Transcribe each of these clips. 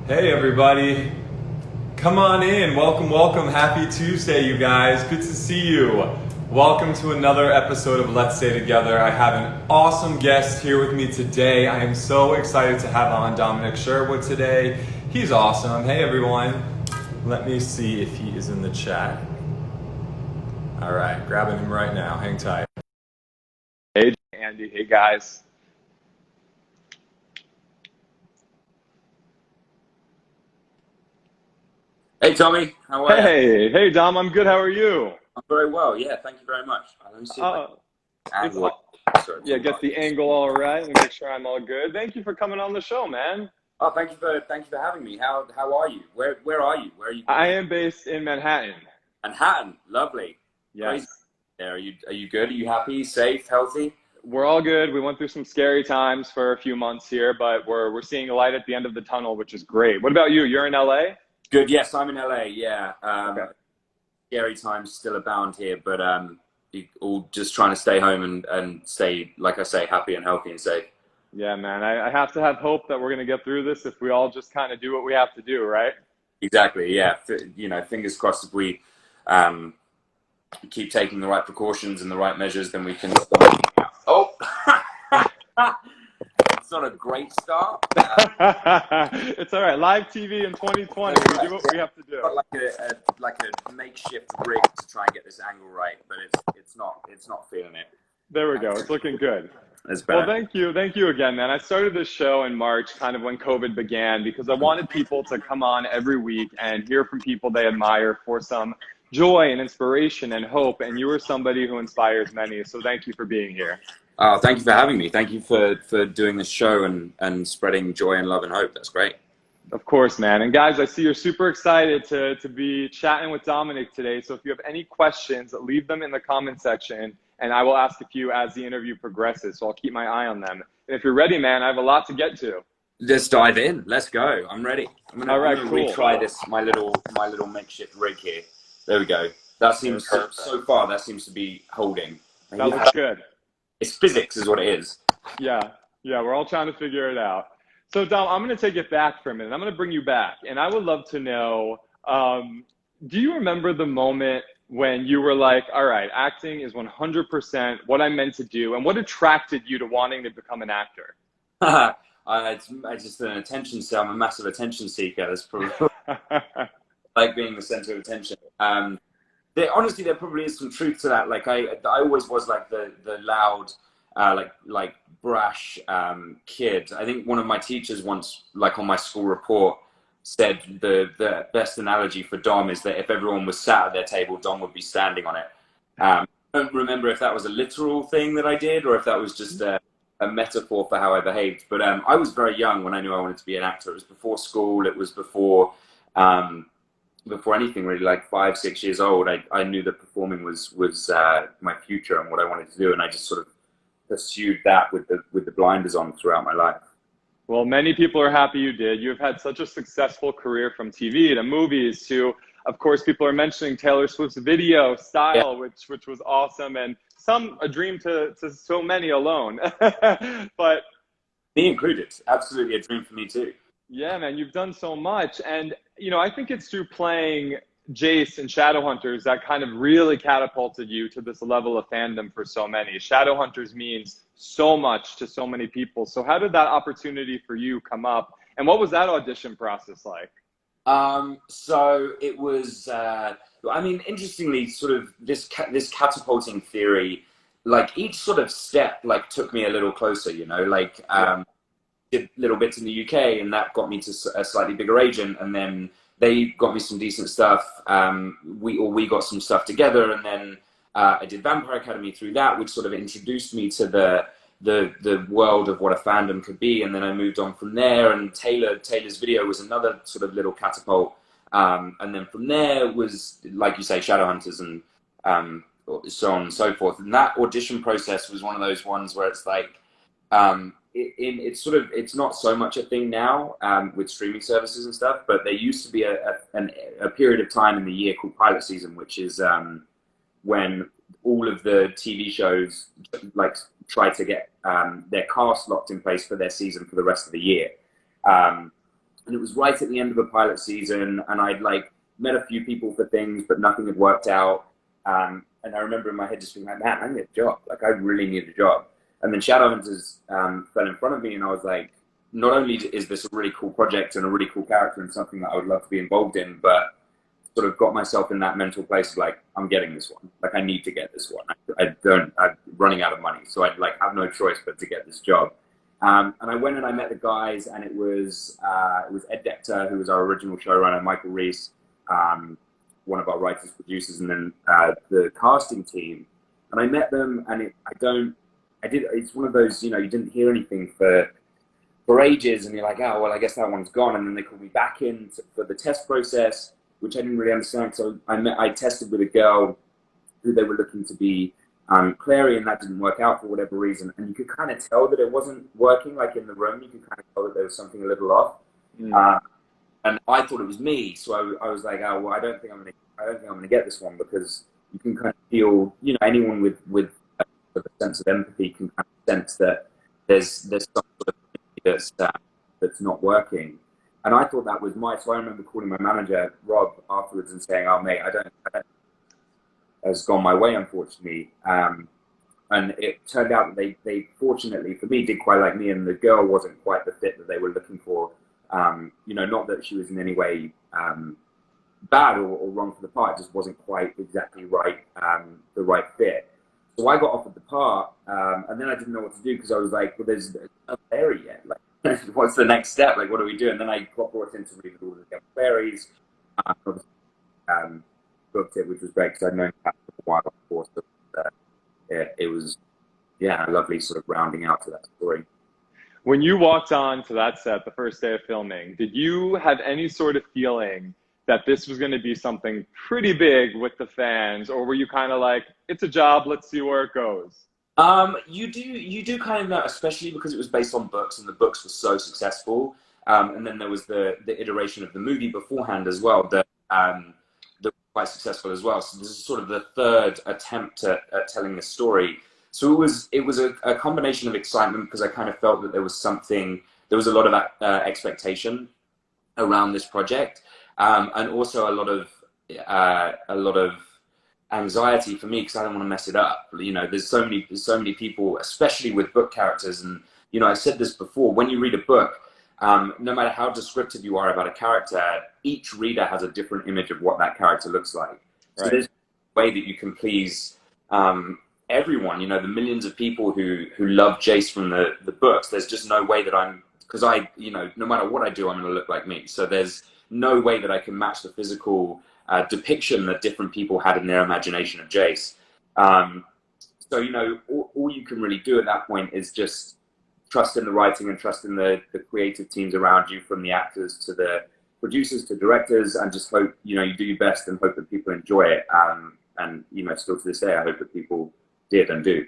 Hey everybody, come on in. Welcome, welcome. Happy Tuesday, you guys. Good to see you. Welcome to another episode of Let's Stay Together. I have an awesome guest here with me today. I am so excited to have on Dominic Sherwood today. He's awesome. Hey everyone. Let me see if he is in the chat. All right, grabbing him right now. Hang tight. Hey Andy. Hey guys. Hey Tommy, how are you? Hey Dom. I'm good. How are you? I'm very well. Yeah, thank you very much. Let me see if I can It's angle all, it. Sorry, yeah, get the angle all right and make sure I'm all good. Thank you for coming on the show, man. Oh, thank you for having me. How are you? Where are you? Where are you? I am based in Manhattan. Manhattan, lovely. Yes. Crazy. There, are you good? Are you happy? Safe? Healthy? We're all good. We went through some scary times for a few months here, but we're seeing a light at the end of the tunnel, which is great. What about you? You're in LA? Good. Yes, I'm in LA. Yeah. Okay. Scary times still abound here, but all just trying to stay home and stay, like I say, happy and healthy and safe. Yeah, man. I have to have hope that we're going to get through this if we all just kind of do what we have to do, right? Exactly. Yeah. You know, fingers crossed if we keep taking the right precautions and the right measures, then we can stop. Oh, it's not a great start. It's all right. Live TV in 2020. We do what we have to do. Got like a makeshift rig to try and get this angle right, but it's not feeling it. There we go. It's looking good. It's better. Well, thank you again, man. I started this show in March, kind of when COVID began, because I wanted people to come on every week and hear from people they admire for some joy and inspiration and hope. And you are somebody who inspires many. So thank you for being here. Oh, thank you for having me. Thank you for doing this show and spreading joy and love and hope. That's great. Of course, man. And guys, I see you're super excited to be chatting with Dominic today. So if you have any questions, leave them in the comment section, and I will ask a few as the interview progresses. So I'll keep my eye on them. And if you're ready, man, I have a lot to get to. Let's dive in. Let's go. I'm ready. I'm gonna Cool. retry this my little makeshift rig here. There we go. That seems so far. That seems to be holding. That looks good. It's physics, is what it is. Yeah. We're all trying to figure it out. So, Dom, I'm going to take it back for a minute. I'm going to bring you back. And I would love to know, do you remember the moment when you were like, all right, acting is 100% what I'm meant to do? And what attracted you to wanting to become an actor? It's just an attention seeker. I'm a massive attention seeker. That's probably like being the center of attention. Honestly, there probably is some truth to that. Like I always was like the loud, like brash kid. I think one of my teachers once, like on my school report, said the best analogy for Dom is that if everyone was sat at their table, Dom would be standing on it. I don't remember if that was a literal thing that I did or if that was just a metaphor for how I behaved. But I was very young when I knew I wanted to be an actor. It was before school. It was before anything really, like 5, 6 years old. I knew that performing was my future and what I wanted to do, and I just sort of pursued that with the blinders on throughout my life. Well, many people are happy you did. You've had such a successful career from TV to movies to, of course, people are mentioning Taylor Swift's video style, yeah, which was awesome, and a dream to so many alone. But me included, absolutely a dream for me too. Yeah, man, you've done so much. And, I think it's through playing Jace in Shadowhunters that kind of really catapulted you to this level of fandom for so many. Shadowhunters means so much to so many people. So how did that opportunity for you come up? And what was that audition process like? So it was, interestingly, sort of this catapulting theory, like each sort of step, like took me a little closer, did little bits in the UK, and that got me to a slightly bigger agent, and then they got me some decent stuff. We got some stuff together, and then I did Vampire Academy through that, which sort of introduced me to the world of what a fandom could be, and then I moved on from there. And Taylor's video was another sort of little catapult, and then from there was, like you say, Shadowhunters and so on and so forth. And that audition process was one of those ones where it's like. It's not so much a thing now with streaming services and stuff, but there used to be a period of time in the year called pilot season, which is when all of the TV shows like try to get their cast locked in place for their season for the rest of the year. and it was right at the end of a pilot season, and I'd like met a few people for things, but nothing had worked out. And I remember in my head just being like, man, I need a job. Like, I really need a job. And then Shadowhunters fell in front of me, and I was like, not only is this a really cool project and a really cool character and something that I would love to be involved in, but sort of got myself in that mental place of like, I'm getting this one. Like, I need to get this one. I'm running out of money. So I'd like have no choice but to get this job. And I went and I met the guys, and it was Ed Decter, who was our original showrunner, Michael Reese, one of our writers, producers, and then the casting team. And I met them, and it's one of those, you didn't hear anything for ages, and you're like, oh, well, I guess that one's gone. And then they called me back in for the test process, which I didn't really understand. So I tested with a girl who they were looking to be Clary, and that didn't work out for whatever reason. And you could kind of tell that it wasn't working, like in the room, you could kind of tell that there was something a little off. And I thought it was me. So I was like, oh, well, I don't think I'm gonna get this one, because you can kind of feel, anyone with a sense of empathy can kind of sense that there's some sort of that's not working. And I thought that was so I remember calling my manager, Rob, afterwards and saying, oh, mate, I don't has gone my way, unfortunately. And it turned out that they fortunately for me did quite like me, and the girl wasn't quite the fit that they were looking for. Not that she was in any way bad or wrong for the part, it just wasn't quite exactly right, the right fit. So I got offered the part, and then I didn't know what to do, because I was like, well, there's no fairy yet. Like, what's the next step? Like, what do we do? And then I got brought in to read all the fairies, booked it, which was great, because I'd known that for a while before. So it was, a lovely sort of rounding out to that story. When you walked on to that set the first day of filming, did you have any sort of feeling that this was going to be something pretty big with the fans, or were you kind of like, it's a job, let's see where it goes? You do kind of know, especially because it was based on books, and the books were so successful. And then there was the iteration of the movie beforehand as well that was quite successful as well. So this is sort of the third attempt at telling this story. So it was a combination of excitement, because I kind of felt that there was a lot of expectation around this project. And also a lot of anxiety for me, because I don't want to mess it up. There's so many people, especially with book characters, and I said this before. When you read a book, no matter how descriptive you are about a character, each reader has a different image of what that character looks like. So there's a way that you can please everyone. The millions of people who love Jace from the books. There's just no way that because no matter what I do, I'm going to look like me. So there's no way that I can match the physical depiction that different people had in their imagination of Jace. So, all you can really do at that point is just trust in the writing and trust in the creative teams around you, from the actors to the producers to directors, and just hope, you do your best and hope that people enjoy it. And, still to this day, I hope that people did and do.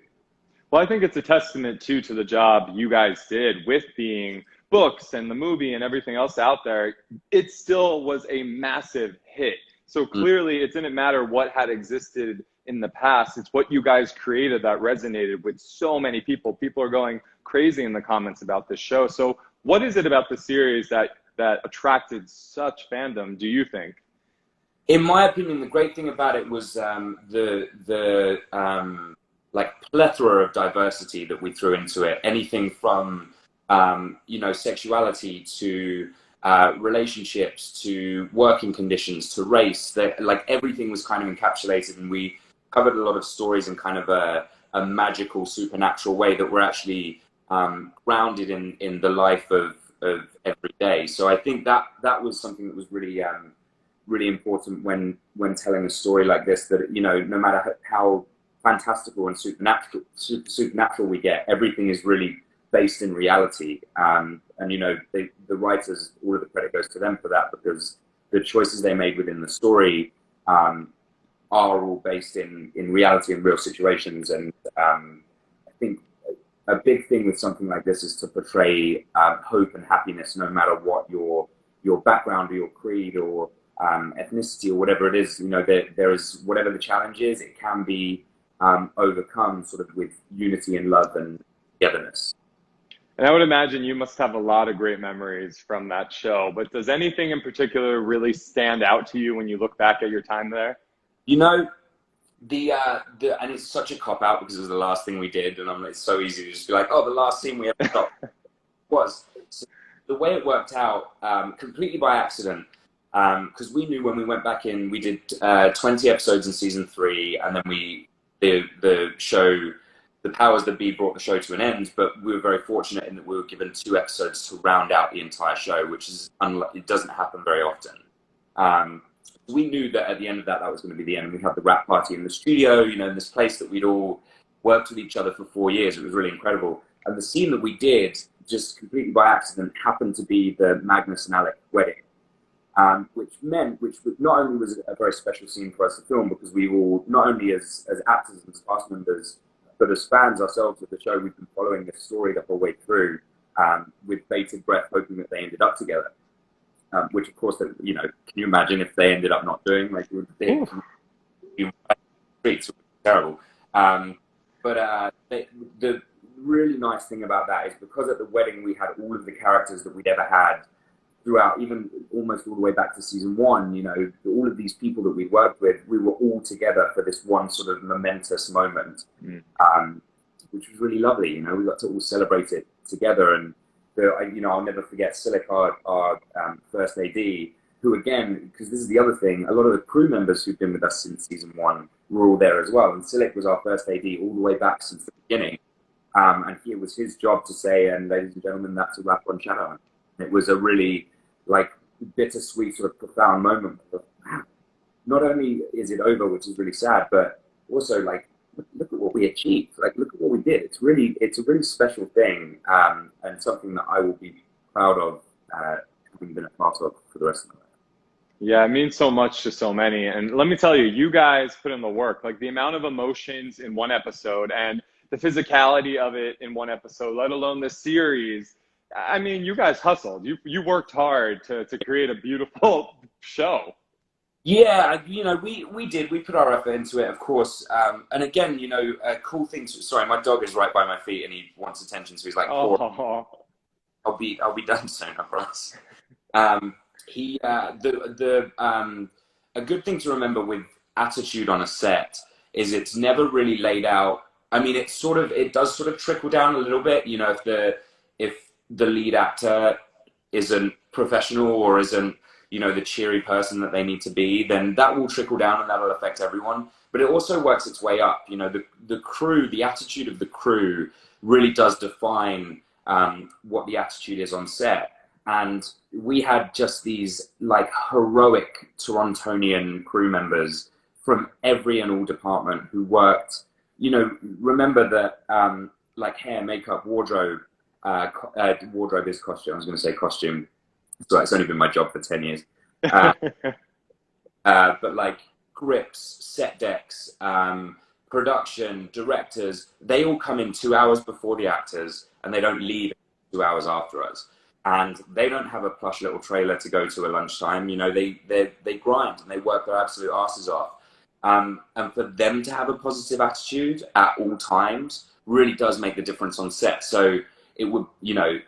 Well, I think it's a testament to the job you guys did with being books and the movie and everything else out there. It still was a massive hit. So clearly it didn't matter what had existed in the past. It's what you guys created that resonated with so many people. People are going crazy in the comments about this show. So what is it about the series that attracted such fandom, do you think? In my opinion, the great thing about it was the plethora of diversity that we threw into it. Anything from sexuality to relationships to working conditions to race. That, like, everything was kind of encapsulated, and we covered a lot of stories in kind of a magical, supernatural way that were actually grounded in the life of every day. So I think that was something that was really really important when telling a story like this. That no matter how fantastical and supernatural we get, everything is really based in reality. And the writers, all of the credit goes to them for that, because the choices they made within the story are all based in reality and real situations. And I think a big thing with something like this is to portray hope and happiness, no matter what your background or your creed or ethnicity or whatever it is. There is, whatever the challenge is, it can be overcome sort of with unity and love and togetherness. And I would imagine you must have a lot of great memories from that show. But does anything in particular really stand out to you when you look back at your time there? You know, and it's such a cop out because it was the last thing we did, and it's so easy to just be like, oh, the last scene we ever shot was. So the way it worked out, completely by accident, because we knew when we went back in, we did 20 episodes in season 3, and then the show, the powers that be brought the show to an end, but we were very fortunate in that we were given 2 episodes to round out the entire show, which is it doesn't happen very often. We knew that at the end of that was going to be the end. We had the wrap party in the studio, you know, in this place that we'd all worked with each other for 4 years. It was really incredible. And the scene that we did, just completely by accident, happened to be the Magnus and Alec wedding, which not only was a very special scene for us to film, because we all, not only as actors and as cast members, but as fans ourselves of the show, we've been following this story the whole way through, with bated breath, hoping that they ended up together. Which, of course, you know, can you imagine if they ended up not doing? Like, it would be terrible. But the really nice thing about that is because at the wedding we had all of the characters that we'd ever had throughout, even almost all the way back to season 1. You know, all of these people that we worked with, we were all together for this one sort of momentous moment, which was really lovely. You know, we got to all celebrate it together. And you know, I'll never forget Silic, our first AD, who, again, because this is the other thing, a lot of the crew members who've been with us since season 1 were all there as well. And Silic was our first AD all the way back since the beginning. And it was his job to say, and ladies and gentlemen, that's a wrap on Shadowhunt. It was a really, like, bittersweet sort of profound moment. Wow, not only is it over, which is really sad, but also, like, look at what we achieved. Like, look at what we did. It's a really special thing, and something that I will be proud of having been a part of for the rest of my life. Yeah, it means so much to so many. And let me tell you, you guys put in the work. Like, the amount of emotions in one episode and the physicality of it in one episode, let alone the series. I mean, you guys hustled. You worked hard to create a beautiful show. Yeah, you know, we did. We put our effort into it, of course. And again, you know, a cool thing. Sorry, my dog is right by my feet and he wants attention, so he's like, oh. I'll be done soon, I promise. A good thing to remember with attitude on a set is it's never really laid out. I mean, it does sort of trickle down a little bit. You know, if the lead actor isn't professional or isn't, you know, the cheery person that they need to be, then that will trickle down and that'll affect everyone. But it also works its way up. You know, the crew, the attitude of the crew really does define what the attitude is on set. And we had just these, like, heroic Torontonian crew members from every and all department who worked, you know, remember that, like, hair, makeup, wardrobe is costume. I was going to say costume. So it's only been my job for 10 years. But, like, grips, set decks, production, directors, they all come in 2 hours before the actors and they don't leave 2 hours after us. And they don't have a plush little trailer to go to at lunchtime. You know, they grind and they work their absolute asses off. And for them to have a positive attitude at all times really does make the difference on set. So it would, you know,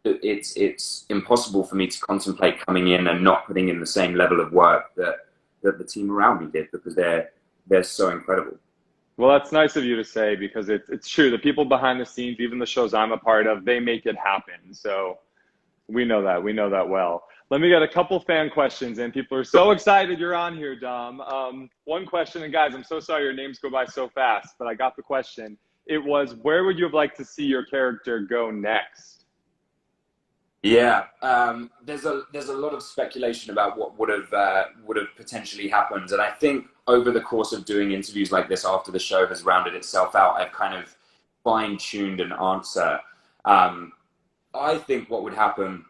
it's impossible for me to contemplate coming in and not putting in the same level of work that the team around me did, because they're so incredible. Well, that's nice of you to say, because it's true. The people behind the scenes, even the shows I'm a part of, they make it happen. So we know that well. Let me get a couple fan questions in. People are so excited you're on here, Dom. One question, and guys, I'm so sorry your names go by so fast, but I got the question. It was, where would you have liked to see your character go next? Yeah, there's a lot of speculation about what would have potentially happened, and I think over the course of doing interviews like this after the show has rounded itself out, I've kind of fine-tuned an answer. I think what would happen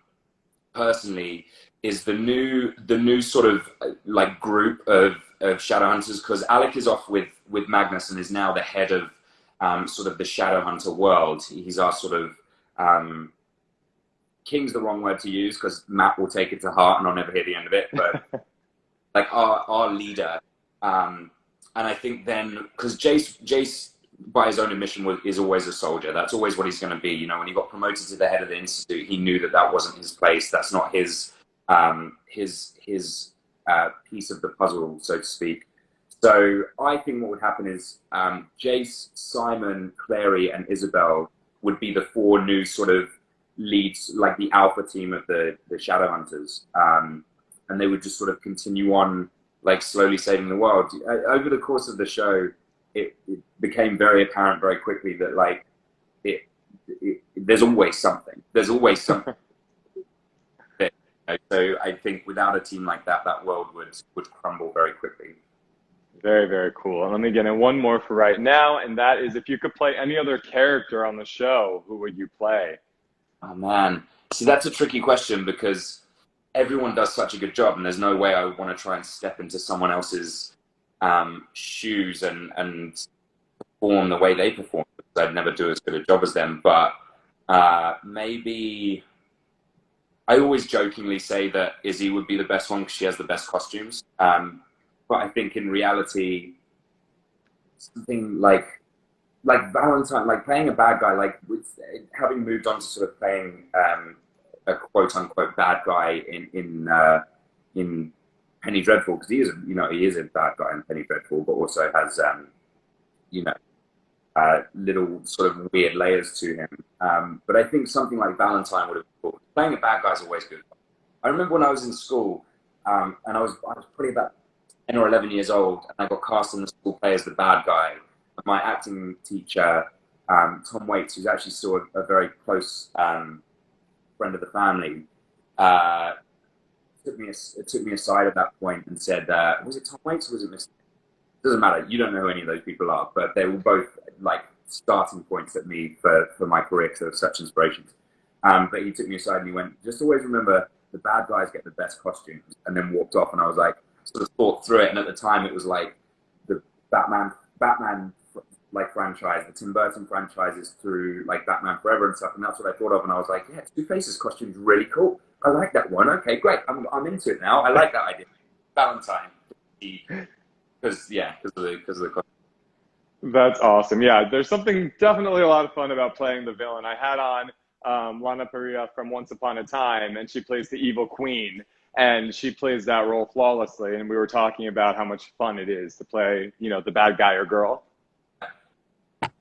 personally is the new sort of, like, group of Shadowhunters, because Alec is off with Magnus and is now the head of sort of the Shadowhunter world. He's our sort of king's the wrong word to use because Matt will take it to heart and I'll never hear the end of it, but like our leader. And I think then, because Jace by his own admission, is always a soldier. That's always what he's going to be. You know, when he got promoted to the head of the institute, he knew that that wasn't his place. That's not his piece of the puzzle, so to speak. So I think what would happen is Jace, Simon, Clary, and Isabel would be the four new sort of leads, like the alpha team of the Shadowhunters, and they would just sort of continue on, like slowly saving the world. Over the course of the show, it became very apparent very quickly that like there's always something. There's always something. So I think without a team like that, that world would crumble very quickly. Very, very cool. And let me get in one more for right now, and that is, if you could play any other character on the show, who would you play? Oh man, see, that's a tricky question because everyone does such a good job, and there's no way I would want to try and step into someone else's shoes and perform the way they perform, because I'd never do as good a job as them. But maybe I always jokingly say that Izzy would be the best one because she has the best costumes. But I think in reality, something like Valentine, like playing a bad guy, like with having moved on to sort of playing a quote unquote bad guy in Penny Dreadful, because he is a bad guy in Penny Dreadful, but also has little sort of weird layers to him. But I think something like Valentine would have been cool. Playing a bad guy is always good. I remember when I was in school, and I was probably about 10 or 11 years old, and I got cast in the school play as the bad guy. My acting teacher, Tom Waits, who's actually still a very close friend of the family, took me aside at that point and said, was it Tom Waits or was it Mr. Doesn't matter. You don't know who any of those people are, but they were both like starting points at me for my career because they were such inspirations. But he took me aside and he went, just always remember the bad guys get the best costumes, and then walked off. And I was like, sort of thought through it, and at the time it was like the Batman like franchise, the Tim Burton franchises through like Batman Forever and stuff, and that's what I thought of. And I was like, yeah, Two-Face's costume's really cool. I like that one. Okay, great. I'm into it now. I like that idea. Valentine, because of the costume. That's awesome. Yeah, there's something definitely a lot of fun about playing the villain. I had on Lana Parrilla from Once Upon a Time, and she plays the evil queen, and she plays that role flawlessly. And we were talking about how much fun it is to play, the bad guy or girl.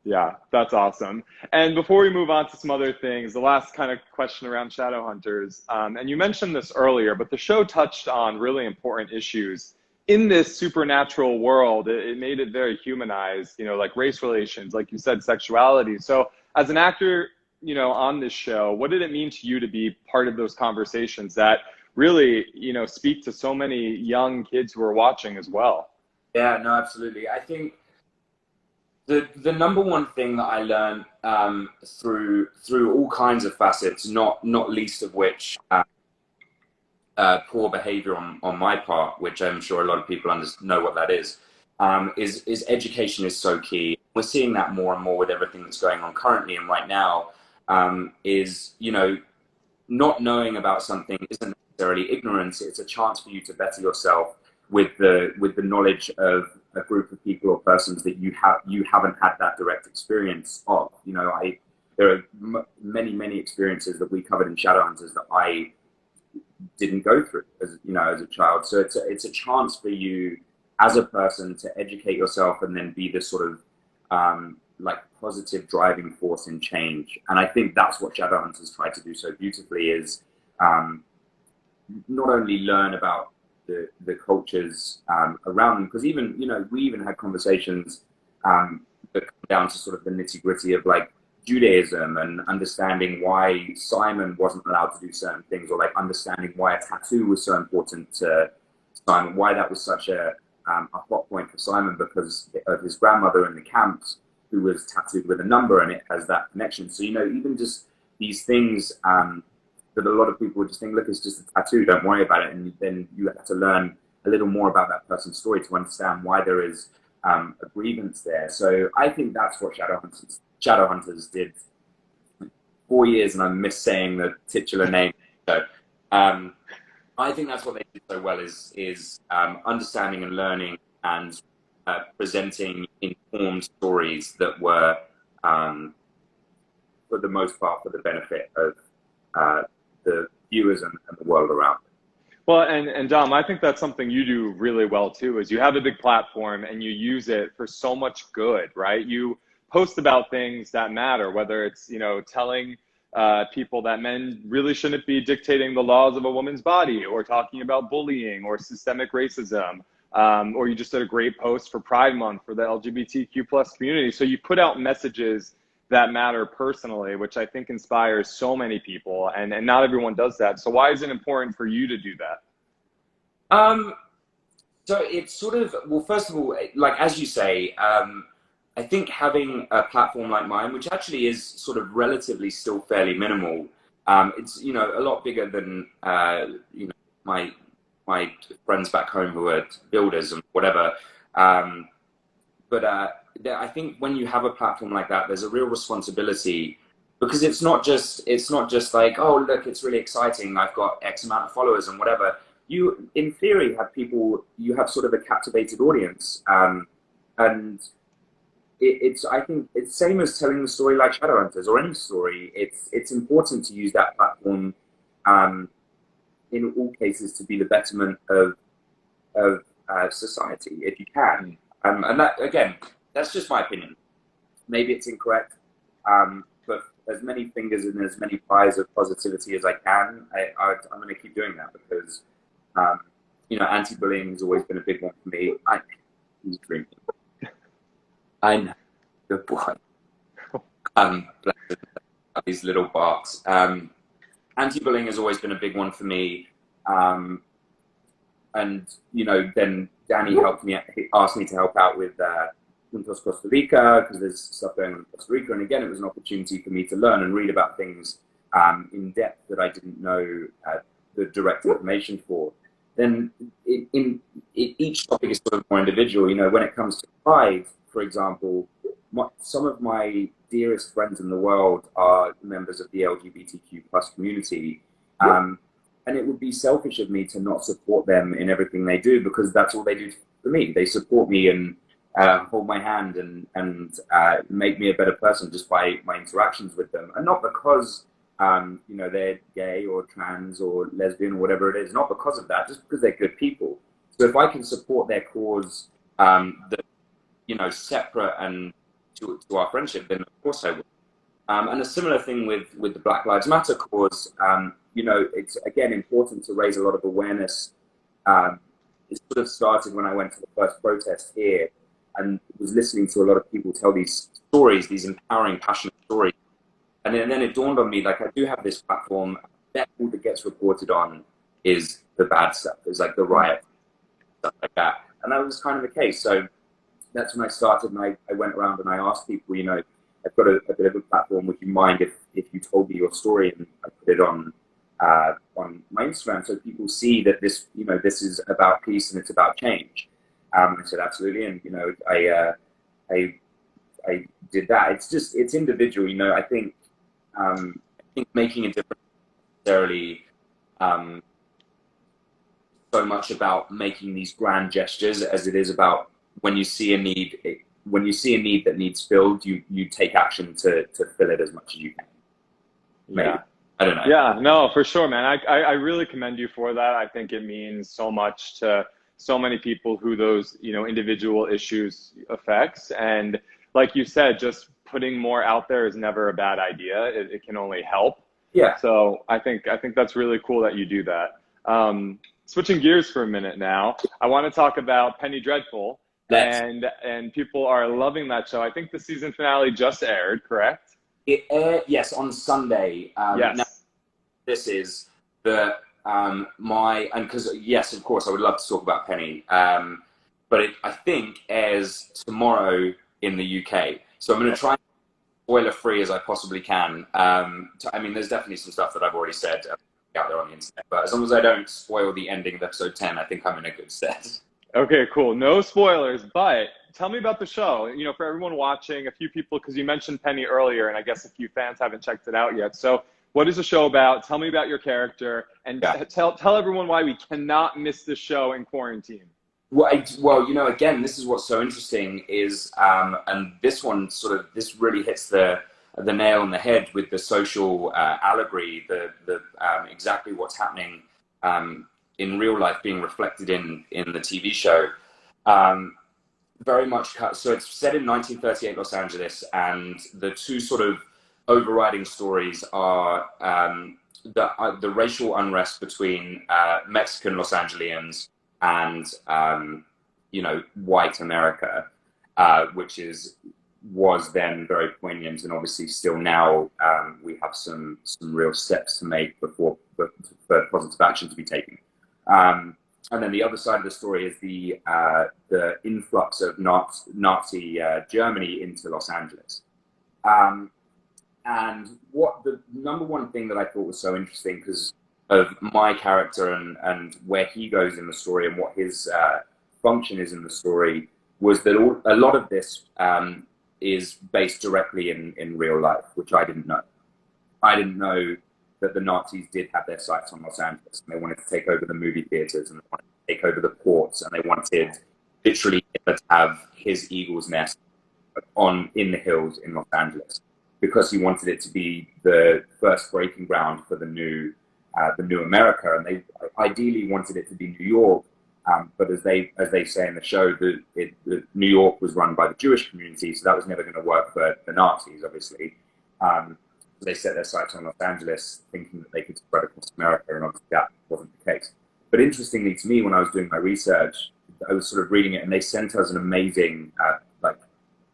Yeah, that's awesome. And before we move on to some other things, the last kind of question around Shadowhunters, and you mentioned this earlier, but the show touched on really important issues in this supernatural world. It made it very humanized, like race relations, like you said, sexuality. So as an actor, on this show, what did it mean to you to be part of those conversations that really, speak to so many young kids who are watching as well? Yeah, no, absolutely. I think the number one thing that I learned through all kinds of facets, not least of which poor behavior on my part, which I'm sure a lot of people know what that is education is so key. We're seeing that more and more with everything that's going on currently and right now. Not knowing about something isn't necessarily ignorance. It's a chance for you to better yourself with the knowledge of a group of people or persons that you haven't had that direct experience of. There are many experiences that we covered in Shadowhunters that I didn't go through as a child. So it's a chance for you as a person to educate yourself and then be this sort of like positive driving force in change. And I think that's what Shadowhunters tried to do so beautifully, is not only learn about the cultures around them, because we even had conversations that come down to sort of the nitty gritty of like Judaism and understanding why Simon wasn't allowed to do certain things, or like understanding why a tattoo was so important to Simon, why that was such a hot point for Simon because of his grandmother in the camps who was tattooed with a number, and it has that connection. So, even just these things that a lot of people would just think, look, it's just a tattoo, don't worry about it. And then you have to learn a little more about that person's story to understand why there is a grievance there. So I think that's what Shadowhunters did 4 years, and I miss saying the titular name. So I think that's what they did so well is understanding and learning and presenting informed stories that were, for the most part, for the benefit of the viewers and the world around. Well, and Dom, I think that's something you do really well too, is you have a big platform and you use it for so much good, right? You post about things that matter, whether it's, you know, telling people that men really shouldn't be dictating the laws of a woman's body, or talking about bullying or systemic racism, or you just did a great post for Pride Month for the LGBTQ plus community. So you put out messages that matter personally, which I think inspires so many people, and not everyone does that. So why is it important for you to do that? So it's sort of, well, first of all, like, as you say, I think having a platform like mine, which actually is sort of relatively still fairly minimal, it's, you know, a lot bigger than, you know, my friends back home who are builders and whatever. I think when you have a platform like that, there's a real responsibility, because it's not just like, oh, look, it's really exciting, I've got X amount of followers and whatever. You, in theory, have people, you have sort of a captivated audience, and I think it's same as telling the story like Shadowhunters or any story. It's important to use that platform, in all cases, to be the betterment of society, if you can. And that, again, that's just my opinion. Maybe it's incorrect, but as many fingers and as many pies of positivity as I can, I'm going to keep doing that, because, you know, anti-bullying has always been a big one for me. He's drinking. I know, good boy. These little barks. Anti-bullying has always been a big one for me. And, you know, then Danny asked me to help out with Juntos Costa Rica, because there's stuff going on in Costa Rica. And again, it was an opportunity for me to learn and read about things in depth that I didn't know the direct information for. Then each topic is sort of more individual. You know, when it comes to pride, for example, some of my dearest friends in the world are members of the LGBTQ plus community. And it would be selfish of me to not support them in everything they do, because that's all they do for me. They support me and hold my hand and make me a better person just by my interactions with them. And not because, you know, they're gay or trans or lesbian or whatever it is, not because of that, just because they're good people. So if I can support their cause, that, you know, separate and to our friendship, then of course I will. And a similar thing with the Black Lives Matter cause. You know, it's, again, important to raise a lot of awareness. It sort of started when I went to the first protest here and was listening to a lot of people tell these stories, these empowering, passionate stories. And then it dawned on me, like, I do have this platform, that all that gets reported on is the bad stuff. It's like the riot, stuff like that. And that was kind of the case. So that's when I started, and I went around and I asked people, you know, I've got a bit of a platform, would you mind if you told me your story and I put it on my Instagram, so people see that this, you know, this is about peace and it's about change. I said absolutely, and, you know, I did that. It's individual, you know. I think making a difference necessarily so much about making these grand gestures as it is about when you see a need. When you see a need that needs filled, you take action to fill it as much as you can. Maybe. Yeah. I don't know. Yeah, no, for sure, man. I really commend you for that. I think it means so much to so many people who those, you know, individual issues affects. And like you said, just putting more out there is never a bad idea. It can only help. Yeah. So I think that's really cool that you do that. Switching gears for a minute now, I want to talk about Penny Dreadful. Yes. And people are loving that show. I think the season finale just aired, correct? It aired, yes, on Sunday. Yes. Now, this is the because yes, of course, I would love to talk about Penny, but I think airs tomorrow in the UK. So I'm going to try and spoiler free as I possibly can. I mean, there's definitely some stuff that I've already said out there on the internet, but as long as I don't spoil the ending of episode 10, I think I'm in a good stead. Okay, cool. No spoilers, but tell me about the show. You know, for everyone watching, a few people, because you mentioned Penny earlier, and I guess a few fans haven't checked it out yet. So what is the show about? Tell me about your character, and tell everyone why we cannot miss this show in quarantine. Well, again, this is what's so interesting is, and this one this really hits the nail on the head with the social allegory, the exactly what's happening in real life being reflected in the TV show. Very much so. It's set in 1938 Los Angeles, and the two sort of overriding stories are the racial unrest between Mexican Los Angeles and white America, which was then very poignant, and obviously still now we have some real steps to make for positive action to be taken. And then the other side of the story is the influx of Nazi Germany into Los Angeles. And what the number one thing that I thought was so interesting because of my character and where he goes in the story and what his function is in the story was that a lot of this is based directly in real life, which I didn't know. I didn't know that the Nazis did have their sights on Los Angeles, and they wanted to take over the movie theaters, and they wanted to take over the ports, and they wanted literally to have his eagle's nest in the hills in Los Angeles, because he wanted it to be the first breaking ground for the new America, and they ideally wanted it to be New York. But as they say in the show, New York was run by the Jewish community, so that was never going to work for the Nazis, obviously. They set their sights on Los Angeles, thinking that they could spread across America, and obviously that wasn't the case. But interestingly to me, when I was doing my research, I was sort of reading it, and they sent us an amazing,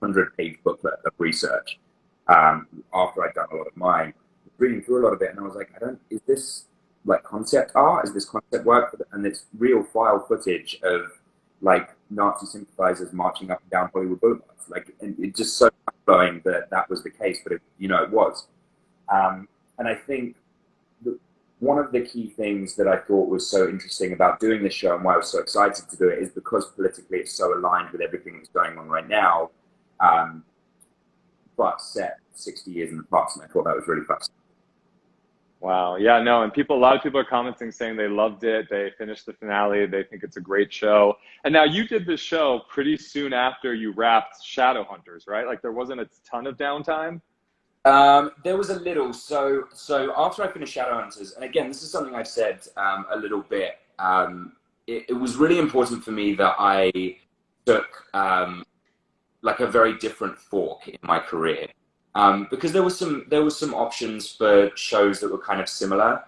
100-page booklet of research after I'd done a lot of mine. I was reading through a lot of it, and I was like, is this like concept art? Is this concept work? And it's real file footage of like Nazi sympathizers marching up and down Hollywood Boulevard. And it's just so blowing that was the case, but it was. And I think one of the key things that I thought was so interesting about doing this show and why I was so excited to do it is because politically it's so aligned with everything that's going on right now, but set 60 years in the past, and I thought that was really fascinating. Wow. Yeah, no, and a lot of people are commenting saying they loved it. They finished the finale. They think it's a great show. And now you did this show pretty soon after you wrapped Shadowhunters, right? Like there wasn't a ton of downtime? There was a little. So after I finished Shadowhunters, and again, this is something I've said a little bit, it was really important for me that I took like a very different fork in my career. Because there was some options for shows that were kind of similar,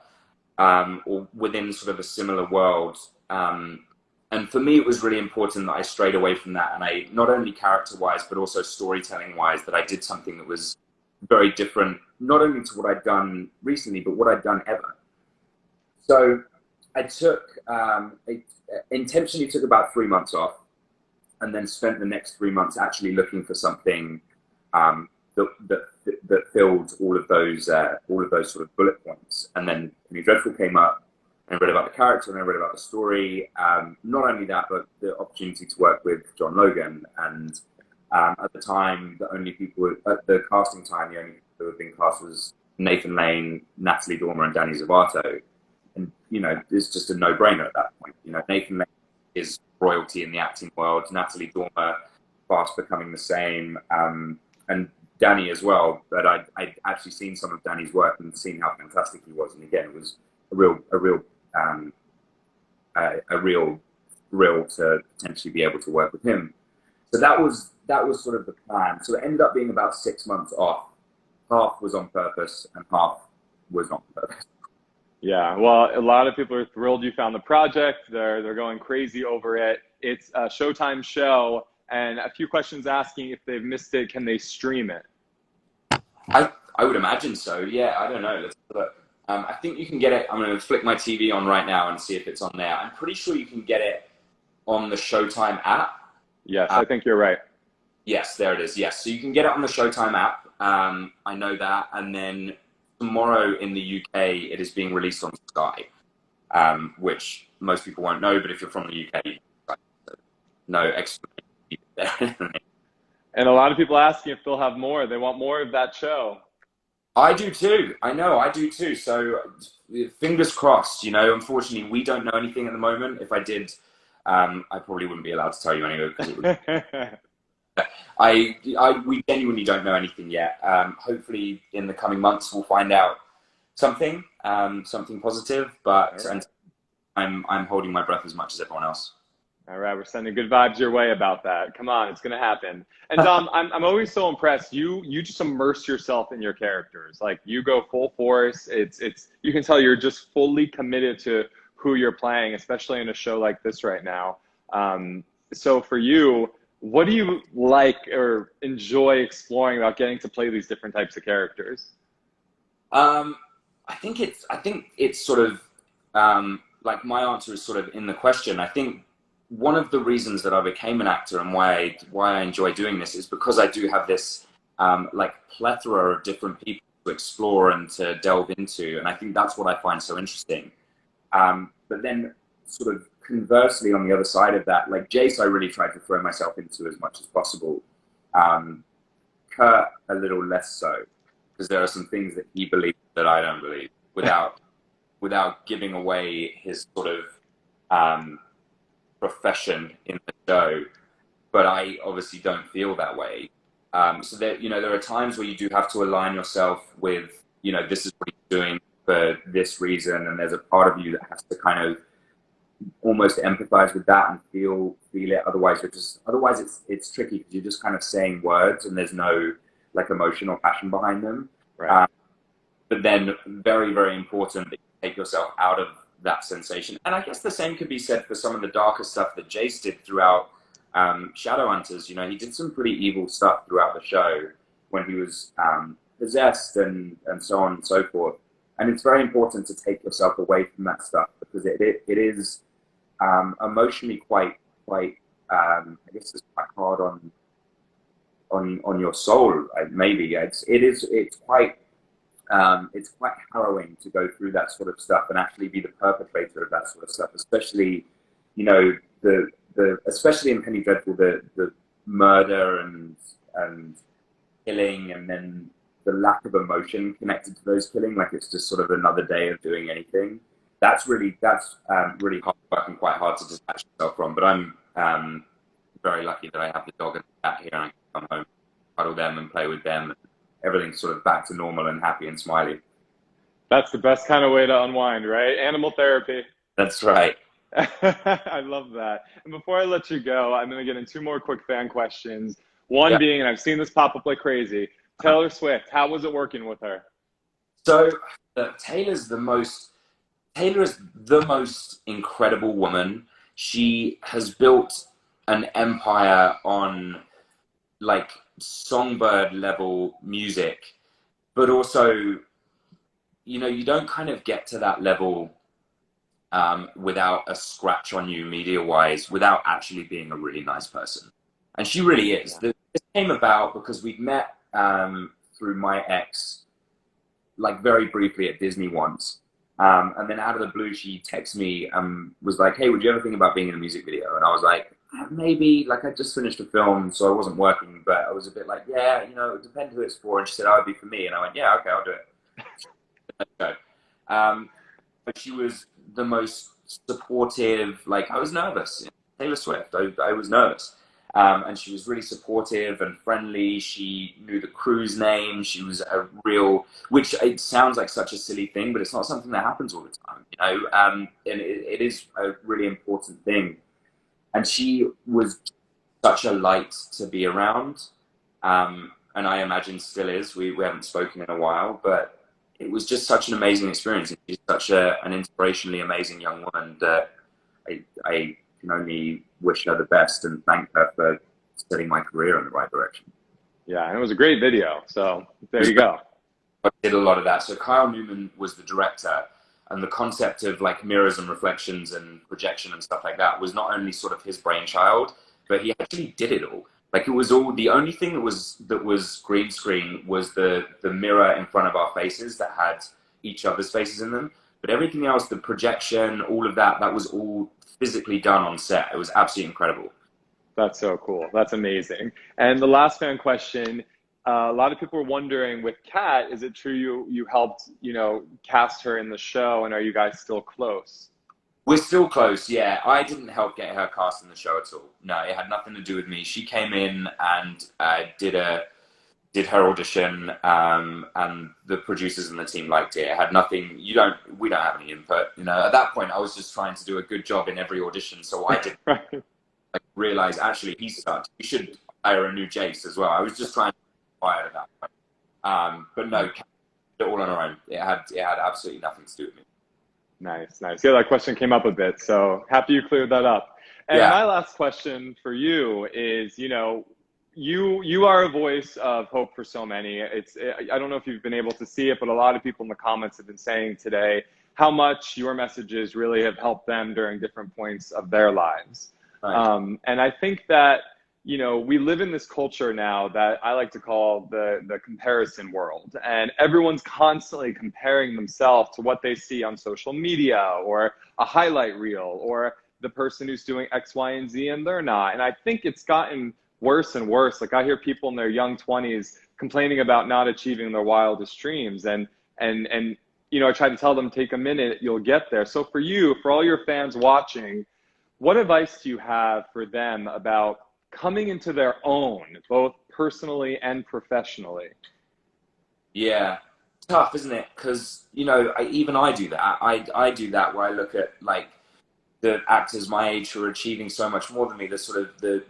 or within sort of a similar world. And for me, it was really important that I strayed away from that. And I, not only character-wise, but also storytelling-wise, that I did something that was very different, not only to what I'd done recently, but what I'd done ever. So I intentionally took about 3 months off, and then spent the next 3 months actually looking for something that filled all of those sort of bullet points. And then Penny Dreadful came up, and I read about the character, and I read about the story. Not only that, but the opportunity to work with John Logan. And at the time, the only people at the casting time, the only people who had been cast was Nathan Lane, Natalie Dormer, and Danny Zavato. And it's just a no-brainer at that point. Nathan Lane is royalty in the acting world. Natalie Dormer, fast becoming the same, and Danny as well. But I'd actually seen some of Danny's work and seen how fantastic he was. And again, it was a real thrill to potentially be able to work with him. So that was sort of the plan. So it ended up being about 6 months off. Half was on purpose and half was not on purpose. Yeah, well, a lot of people are thrilled you found the project. They're going crazy over it. It's a Showtime show, and a few questions asking if they've missed it, can they stream it? I would imagine so. Yeah, I don't know. Let's look. I think you can get it. I'm going to flick my TV on right now and see if it's on there. I'm pretty sure you can get it on the Showtime app. Yes, I think you're right. Yes, there it is. Yes, so you can get it on the Showtime app. I know that. And then tomorrow in the UK, it is being released on Sky, which most people won't know. But if you're from the UK, no explanation there. And a lot of people asking if they'll have more. They want more of that show. I do too. I know, I do too. So fingers crossed. Unfortunately, we don't know anything at the moment. If I did, I probably wouldn't be allowed to tell you anyway because it would. We genuinely don't know anything yet. Hopefully, in the coming months, we'll find out something, something positive. But Right. I'm holding my breath as much as everyone else. All right, we're sending good vibes your way about that. Come on, it's gonna happen. And Dom, I'm always so impressed. You just immerse yourself in your characters. Like you go full force. It's you can tell you're just fully committed to who you're playing, especially in a show like this right now. So for you, what do you like or enjoy exploring about getting to play these different types of characters? I think it's sort of like my answer is sort of in the question. I think one of the reasons that I became an actor and why I enjoy doing this is because I do have this like plethora of different people to explore and to delve into, and I think that's what I find so interesting. But then, sort of conversely, on the other side of that, like Jace, I really tried to throw myself into as much as possible. Kurt, a little less so, because there are some things that he believes that I don't believe, without giving away his sort of profession in the show. But I obviously don't feel that way. So there, there are times where you do have to align yourself with, this is what he's doing for this reason, and there's a part of you that has to kind of almost empathize with that and feel it. Otherwise, it's tricky because you're just kind of saying words and there's no like emotional passion behind them. Right. But then, very, very important that you take yourself out of that sensation. And I guess the same could be said for some of the darker stuff that Jace did throughout Shadowhunters. He did some pretty evil stuff throughout the show when he was possessed and so on and so forth. And it's very important to take yourself away from that stuff because it is emotionally quite I guess it's quite hard on your soul. Maybe it's quite harrowing to go through that sort of stuff and actually be the perpetrator of that sort of stuff, especially especially in Penny Dreadful, the murder and killing, and then the lack of emotion connected to those killing, like it's just sort of another day of doing anything. That's really hard work and quite hard to detach yourself from. But I'm very lucky that I have the dog and the cat here, and I can come home, cuddle them, and play with them. And everything's sort of back to normal and happy and smiley. That's the best kind of way to unwind, right? Animal therapy. That's right. I love that. And before I let you go, I'm going to get in two more quick fan questions. One being, and I've seen this pop up like crazy, Taylor Swift, how was it working with her? So Taylor is the most incredible woman. She has built an empire on like songbird level music, but also, you don't kind of get to that level without a scratch on you media wise, without actually being a really nice person. And she really is. This came about because we'd met through my ex, like very briefly at Disney once. And then out of the blue, she texted me and was like, "Hey, would you ever think about being in a music video?" And I was like, maybe. Like, I just finished a film, so I wasn't working, but I was a bit like, yeah, it would depend who it's for. And she said, "Oh, it'd be for me." And I went, "Yeah, okay, I'll do it." But she was the most supportive. Like, I was nervous. Taylor Swift, I was nervous. And she was really supportive and friendly. She knew the crew's name. She was a real, which it sounds like such a silly thing, but it's not something that happens all the time, and it is a really important thing. And she was such a light to be around. And I imagine still is. We haven't spoken in a while, but it was just such an amazing experience. And she's such an inspirationally amazing young woman that I can only wish her the best and thank her for setting my career in the right direction. Yeah, and it was a great video. So there you go. I did a lot of that. So Kyle Newman was the director, and the concept of like mirrors and reflections and projection and stuff like that was not only sort of his brainchild, but he actually did it all. Like, it was all, the only thing that was green screen was the mirror in front of our faces that had each other's faces in them. But everything else, the projection, all of that was all physically done on set. It was absolutely incredible. That's so cool. That's amazing. And the last fan question, a lot of people were wondering with Kat, is it true you helped, cast her in the show, and are you guys still close? We're still close, yeah. I didn't help get her cast in the show at all. No, it had nothing to do with me. She came in and did her audition, and the producers and the team liked it. It had nothing. We don't have any input. You know, at that point, I was just trying to do a good job in every audition, so I didn't like, realize actually he sucked. We should hire a new Jace as well. I was just trying to fire at that point. But no, did it all on her own. It had absolutely nothing to do with me. Nice, nice. Yeah, that question came up a bit, so happy you cleared that up. And Yeah. my last question for you is, you know, you are a voice of hope for so many. I don't know if you've been able to see it, but a lot of people in the comments have been saying today how much your messages really have helped them during different points of their lives. Right. And I think that, you know, we live in this culture now that I like to call the comparison world, and everyone's constantly comparing themselves to what they see on social media or a highlight reel or the person who's doing X, Y, and Z and they're not. And I think it's gotten worse and worse. Like I hear people in their young 20s complaining about not achieving their wildest dreams, and you know, I try to tell them, take a minute, you'll get there. So for you, for all your fans watching, what advice do you have for them about coming into their own, both personally and professionally? Yeah, tough, isn't it? Because you know, even I do that. I do that where I look at like the actors my age who are achieving so much more than me. The sort of the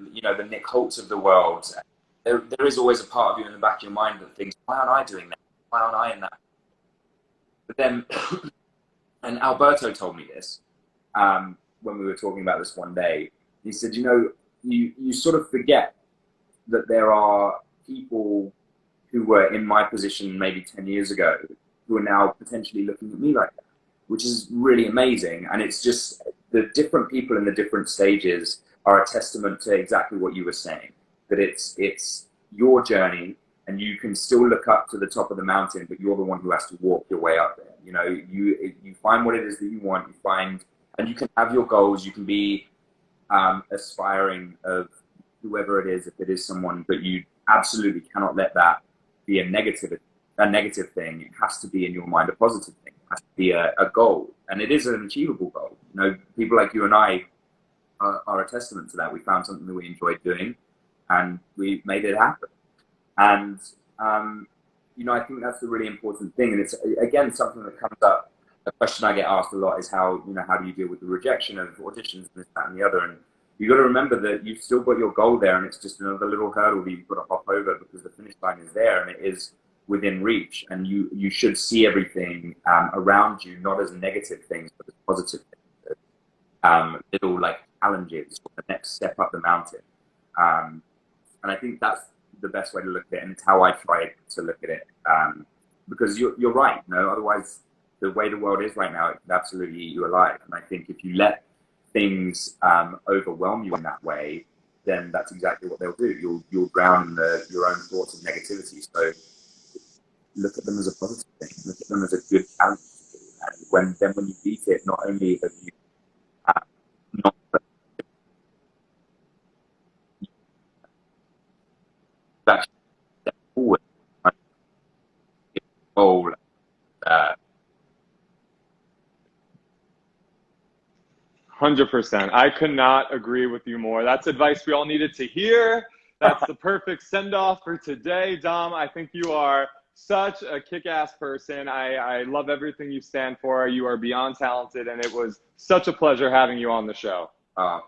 Nick Holt's of the world. There is always a part of you in the back of your mind that thinks, why aren't I doing that? Why aren't I in that? But then, and Alberto told me this when we were talking about this one day. He said, you know, you sort of forget that there are people who were in my position maybe 10 years ago who are now potentially looking at me like that, which is really amazing. And it's just the different people in the different stages are a testament to exactly what you were saying, that it's your journey and you can still look up to the top of the mountain, but you're the one who has to walk your way up there. You know, you find what it is that you want, and you can have your goals, you can be aspiring of whoever it is, if it is someone, but you absolutely cannot let that be a negative thing. It has to be in your mind a positive thing. It has to be a goal, and it is an achievable goal. You know, people like you and I are a testament to that. We found something that we enjoyed doing, and we made it happen. And you know, I think that's the really important thing. And it's again something that comes up. A question I get asked a lot is how do you deal with the rejection of auditions and this, that, and the other? And you got to remember that you've still got your goal there, and it's just another little hurdle that you've got to hop over because the finish line is there and it is within reach. And you should see everything around you not as negative things, but as positive things, little like challenges, the next step up the mountain. And I think that's the best way to look at it, and it's how I try to look at it. Because you're right, you know, otherwise, the way the world is right now, it can absolutely eat you alive. And I think if you let things overwhelm you in that way, then that's exactly what they'll do. You'll drown in your own thoughts of negativity. So look at them as a positive thing. Look at them as a good challenge. And when you beat it, not only have you not that step forward, goal. 100%. I could not agree with you more. That's advice we all needed to hear. That's the perfect send-off for today. Dom, I think you are such a kick-ass person. I love everything you stand for. You are beyond talented, and it was such a pleasure having you on the show.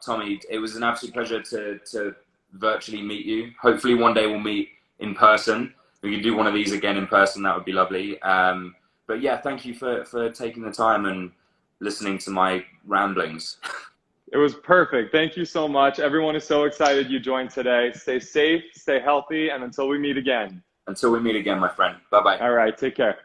Tommy, it was an absolute pleasure to virtually meet you. Hopefully one day we'll meet in person. We can do one of these again in person. That would be lovely. But yeah, thank you for taking the time and listening to my ramblings. It was perfect. Thank you so much. Everyone is so excited you joined today. Stay safe, stay healthy, and until we meet again. Until we meet again, my friend. Bye-bye. All right, take care.